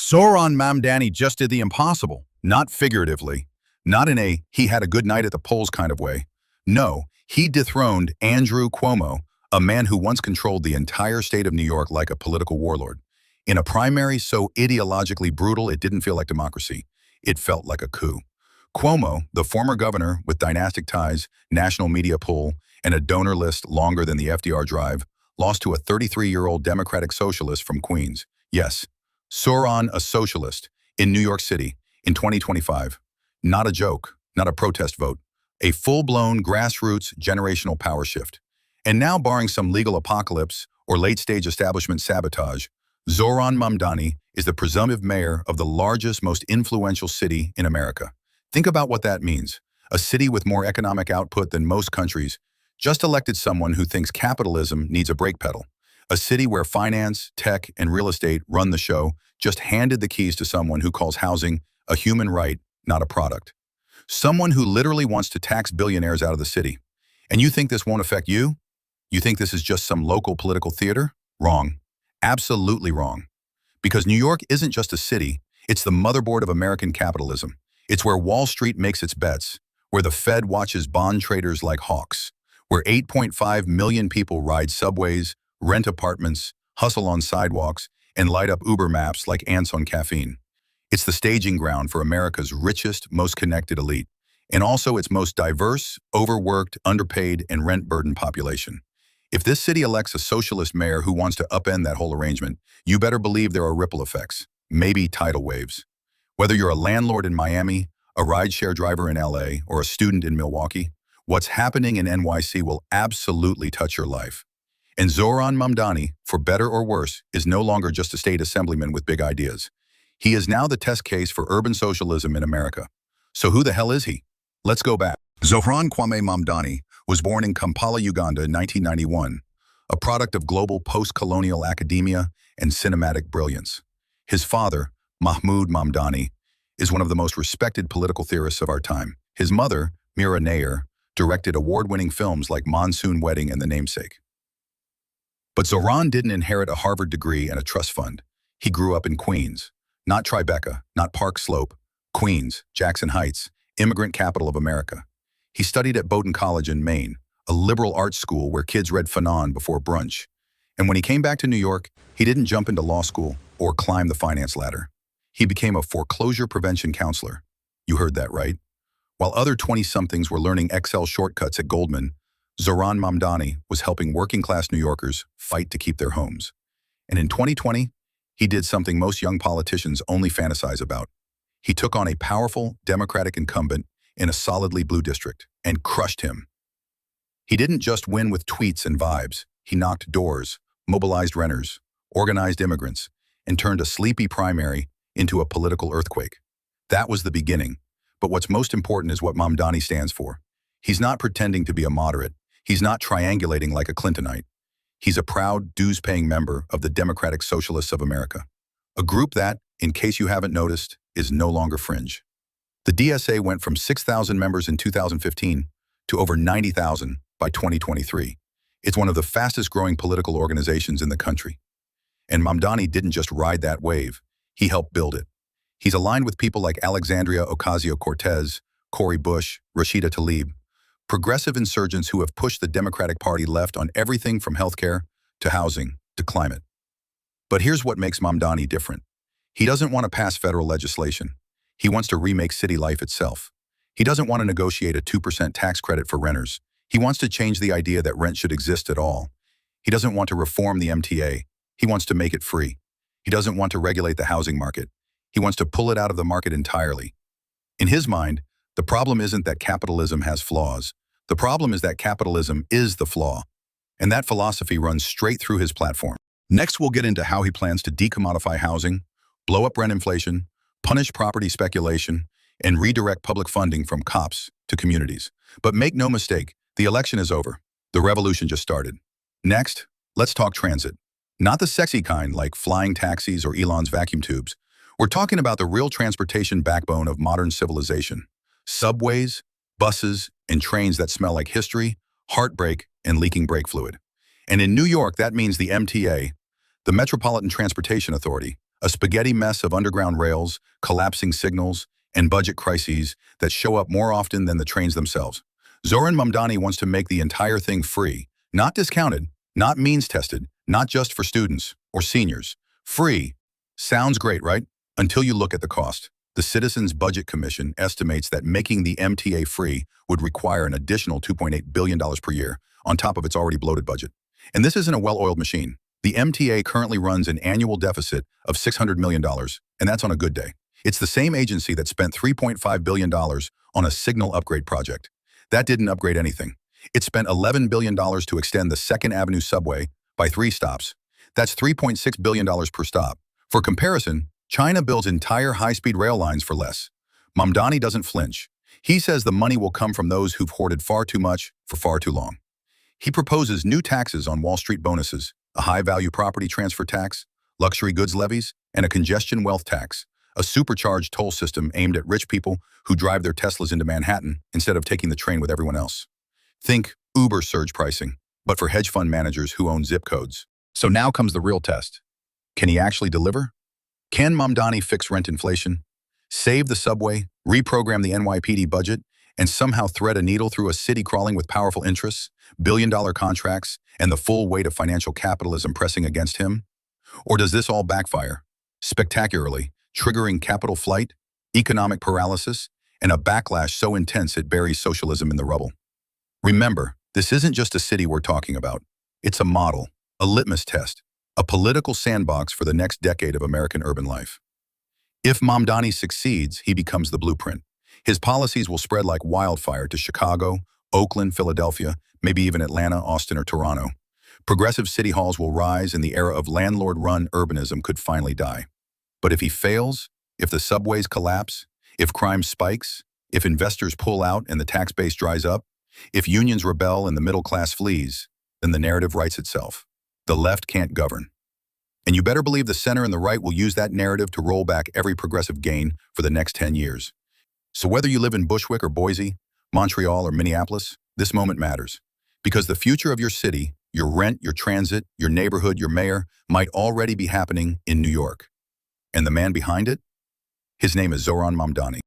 Zohran Mamdani just did the impossible, not figuratively, not in a he had a good night at the polls kind of way. No, he dethroned Andrew Cuomo, a man who once controlled the entire state of New York like a political warlord. In a primary so ideologically brutal it didn't feel like democracy. It felt like a coup. Cuomo, the former governor with dynastic ties, national media pull, and a donor list longer than the FDR drive, lost to a 33-year-old Democratic socialist from Queens. Yes, Zohran, a socialist, in New York City in 2025. Not a joke, not a protest vote. A full-blown grassroots generational power shift. And now, barring some legal apocalypse or late-stage establishment sabotage, Zohran Mamdani is the presumptive mayor of the largest, most influential city in America. Think about what that means. A city with more economic output than most countries just elected someone who thinks capitalism needs a brake pedal. A city where finance, tech, and real estate run the show just handed the keys to someone who calls housing a human right, not a product. Someone who literally wants to tax billionaires out of the city. And you think this won't affect you? You think this is just some local political theater? Wrong. Absolutely wrong. Because New York isn't just a city, it's the motherboard of American capitalism. It's where Wall Street makes its bets, where the Fed watches bond traders like hawks, where 8.5 million people ride subways, rent apartments, hustle on sidewalks, and light up Uber maps like ants on caffeine. It's the staging ground for America's richest, most connected elite, and also its most diverse, overworked, underpaid, and rent-burdened population. If this city elects a socialist mayor who wants to upend that whole arrangement, you better believe there are ripple effects, maybe tidal waves. Whether you're a landlord in Miami, a rideshare driver in LA, or a student in Milwaukee, what's happening in NYC will absolutely touch your life. And Zohran Mamdani, for better or worse, is no longer just a state assemblyman with big ideas. He is now the test case for urban socialism in America. So who the hell is he? Let's go back. Zohran Kwame Mamdani was born in Kampala, Uganda in 1991, a product of global post-colonial academia and cinematic brilliance. His father, Mahmoud Mamdani, is one of the most respected political theorists of our time. His mother, Mira Nair, directed award-winning films like Monsoon Wedding and The Namesake. But Zohran didn't inherit a Harvard degree and a trust fund. He grew up in Queens, not Tribeca, not Park Slope, Queens, Jackson Heights, immigrant capital of America. He studied at Bowdoin College in Maine, a liberal arts school where kids read Fanon before brunch. And when he came back to New York, he didn't jump into law school or climb the finance ladder. He became a foreclosure prevention counselor. You heard that right. While other 20-somethings were learning Excel shortcuts at Goldman, Zohran Mamdani was helping working-class New Yorkers fight to keep their homes. And in 2020, he did something most young politicians only fantasize about. He took on a powerful Democratic incumbent in a solidly blue district and crushed him. He didn't just win with tweets and vibes. He knocked doors, mobilized renters, organized immigrants, and turned a sleepy primary into a political earthquake. That was the beginning. But what's most important is what Mamdani stands for. He's not pretending to be a moderate. He's not triangulating like a Clintonite. He's a proud, dues-paying member of the Democratic Socialists of America, a group that, in case you haven't noticed, is no longer fringe. The DSA went from 6,000 members in 2015 to over 90,000 by 2023. It's one of the fastest-growing political organizations in the country. And Mamdani didn't just ride that wave. He helped build it. He's aligned with people like Alexandria Ocasio-Cortez, Cori Bush, Rashida Tlaib, progressive insurgents who have pushed the Democratic Party left on everything from healthcare to housing to climate. But here's what makes Mamdani different. He doesn't want to pass federal legislation. He wants to remake city life itself. He doesn't want to negotiate a 2% tax credit for renters. He wants to change the idea that rent should exist at all. He doesn't want to reform the MTA. He wants to make it free. He doesn't want to regulate the housing market. He wants to pull it out of the market entirely. In his mind, the problem isn't that capitalism has flaws. The problem is that capitalism is the flaw. And that philosophy runs straight through his platform. Next, we'll get into how he plans to decommodify housing, blow up rent inflation, punish property speculation, and redirect public funding from cops to communities. But make no mistake, the election is over. The revolution just started. Next, let's talk transit. Not the sexy kind like flying taxis or Elon's vacuum tubes. We're talking about the real transportation backbone of modern civilization. Subways, buses, and trains that smell like history, heartbreak, and leaking brake fluid. And in New York, that means the MTA, the Metropolitan Transportation Authority, A spaghetti mess of underground rails, collapsing signals, and budget crises that show up more often than the trains themselves. Zohran Mamdani wants to make the entire thing free, not discounted, not means-tested, not just for students or seniors. Free. Sounds great, right? Until you look at the cost. The Citizens Budget Commission estimates that making the MTA free would require an additional $2.8 billion per year, on top of its already bloated budget. And this isn't a well-oiled machine. The MTA currently runs an annual deficit of $600 million, and that's on a good day. It's the same agency that spent $3.5 billion on a signal upgrade project. That didn't upgrade anything. It spent $11 billion to extend the 2nd Avenue subway by 3 stops. That's $3.6 billion per stop. For comparison, China builds entire high-speed rail lines for less. Mamdani doesn't flinch. He says the money will come from those who've hoarded far too much for far too long. He proposes new taxes on Wall Street bonuses, a high-value property transfer tax, luxury goods levies, and a congestion wealth tax, a supercharged toll system aimed at rich people who drive their Teslas into Manhattan instead of taking the train with everyone else. Think Uber surge pricing, but for hedge fund managers who own zip codes. So now comes the real test. Can he actually deliver? Can Mamdani fix rent inflation, save the subway, reprogram the NYPD budget, and somehow thread a needle through a city crawling with powerful interests, billion-dollar contracts, and the full weight of financial capitalism pressing against him? Or does this all backfire, spectacularly, triggering capital flight, economic paralysis, and a backlash so intense it buries socialism in the rubble? Remember, this isn't just a city we're talking about. It's a model, a litmus test, a political sandbox for the next decade of American urban life. If Mamdani succeeds, he becomes the blueprint. His policies will spread like wildfire to Chicago, Oakland, Philadelphia, maybe even Atlanta, Austin, or Toronto. Progressive city halls will rise and the era of landlord-run urbanism could finally die. But if he fails, if the subways collapse, if crime spikes, if investors pull out and the tax base dries up, if unions rebel and the middle class flees, then the narrative writes itself. The left can't govern. And you better believe the center and the right will use that narrative to roll back every progressive gain for the next 10 years. So whether you live in Bushwick or Boise, Montreal or Minneapolis, this moment matters. Because the future of your city, your rent, your transit, your neighborhood, your mayor, might already be happening in New York. And the man behind it? His name is Zohran Mamdani.